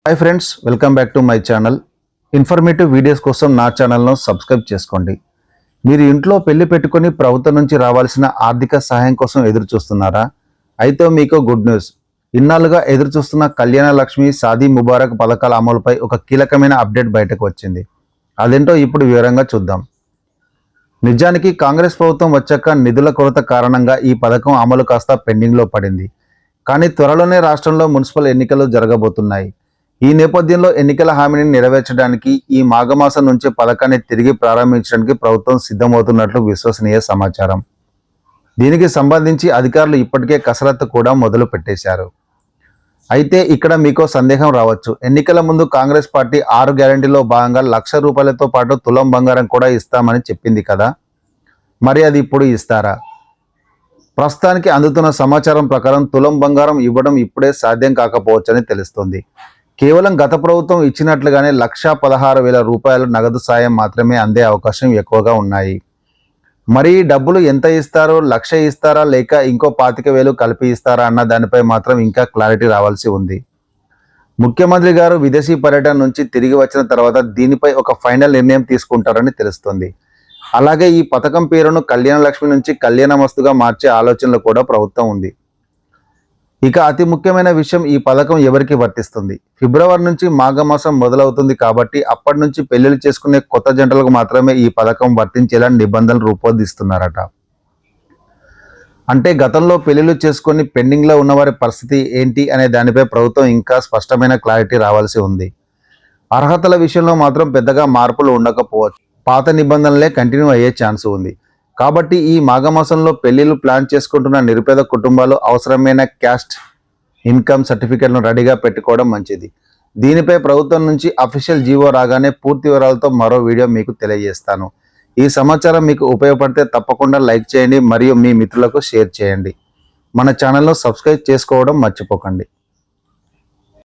Hi friends, welcome back to my channel. Informative videos కోసం నా ఛానల్ను సబ్స్క్రైబ్ చేసుకోండి. మీరు ఇంట్లో పెళ్లి పెట్టుకుని ప్రభుత్వం నుంచి రావాల్సిన ఆర్థిక సహాయం కోసం ఎదురు చూస్తున్నారా? అయితే మీకు గుడ్ న్యూస్. ఇన్నాళ్ళుగా ఎదురు చూస్తున్న కళ్యాణ లక్ష్మి, షాదీ ముబారక్ పథకాల అమలుపై ఒక కీలకమైన అప్డేట్ బయటకు వచ్చింది. అదేంటో ఇప్పుడు వివరంగా చూద్దాం. నిజానికి కాంగ్రెస్ ప్రభుత్వం వచ్చాక నిధుల కొరత కారణంగా ఈ పథకం అమలు కాస్త పెండింగ్లో పడింది. కానీ త్వరలోనే రాష్ట్రంలో మున్సిపల్ ఎన్నికలు జరగబోతున్నాయి. ఈ నేపథ్యంలో ఎన్నికల హామీని నెరవేర్చడానికి ఈ మాఘమాసం నుంచే పథకాన్ని తిరిగి ప్రారంభించడానికి ప్రభుత్వం సిద్ధమవుతున్నట్లు విశ్వసనీయ సమాచారం. దీనికి సంబంధించి అధికారులు ఇప్పటికే కసరత్తు కూడా మొదలు పెట్టేశారు. అయితే ఇక్కడ మీకో సందేహం రావచ్చు. ఎన్నికల ముందు కాంగ్రెస్ పార్టీ 6 గ్యారెంటీలో భాగంగా ₹1,00,000 పాటు తులం బంగారం కూడా ఇస్తామని చెప్పింది కదా, మరి అది ఇప్పుడు ఇస్తారా? ప్రస్తుతానికి అందుతున్న సమాచారం ప్రకారం తులం బంగారం ఇవ్వడం ఇప్పుడే సాధ్యం కాకపోవచ్చని తెలుస్తోంది. కేవలం గత ప్రభుత్వం ఇచ్చినట్లుగానే ₹1,16,000 నగదు సాయం మాత్రమే అందే అవకాశం ఎక్కువగా ఉన్నాయి. మరి ఈ డబ్బులు ఎంత ఇస్తారో, 1,00,000 ఇస్తారా లేక ఇంకో 25,000 కలిపి ఇస్తారా అన్న దానిపై మాత్రం ఇంకా క్లారిటీ రావాల్సి ఉంది. ముఖ్యమంత్రి గారు విదేశీ పర్యటన నుంచి తిరిగి వచ్చిన తర్వాత దీనిపై ఒక ఫైనల్ నిర్ణయం తీసుకుంటారని తెలుస్తోంది. అలాగే ఈ పథకం పేరును కళ్యాణ లక్ష్మి నుంచి కళ్యాణమస్తుగా మార్చే ఆలోచనలు కూడా ప్రభుత్వం ఉంది. ఇక అతి ముఖ్యమైన విషయం, ఈ పథకం ఎవరికి వర్తిస్తుంది? ఫిబ్రవరి నుంచి మాఘమాసం మొదలవుతుంది కాబట్టి అప్పటి నుంచి పెళ్లిళ్ళు చేసుకునే కొత్త జంటలకు మాత్రమే ఈ పథకం వర్తించేలా నిబంధనలు రూపొందిస్తున్నారట. అంటే గతంలో పెళ్లిళ్ళు చేసుకుని పెండింగ్లో ఉన్నవారి పరిస్థితి ఏంటి అనే దానిపై ప్రభుత్వం ఇంకా స్పష్టమైన క్లారిటీ రావాల్సి ఉంది. అర్హతల విషయంలో మాత్రం పెద్దగా మార్పులు ఉండకపోవచ్చు. పాత నిబంధనలే కంటిన్యూ అయ్యే ఛాన్స్ ఉంది. కాబట్టి ఈ మాఘమాసంలో పెళ్లిళ్ళు ప్లాన్ చేసుకుంటున్న నిరుపేద కుటుంబాలు అవసరమైన క్యాస్ట్ ఇన్కమ్ సర్టిఫికేట్ను రెడీగా పెట్టుకోవడం మంచిది. దీనిపై ప్రభుత్వం నుంచి అఫీషియల్ జీవో రాగానే పూర్తి వివరాలతో మరో వీడియో మీకు తెలియజేస్తాను. ఈ సమాచారం మీకు ఉపయోగపడితే తప్పకుండా లైక్ చేయండి మరియు మీ మిత్రులకు షేర్ చేయండి. మన ఛానల్ను సబ్స్క్రైబ్ చేసుకోవడం మర్చిపోకండి.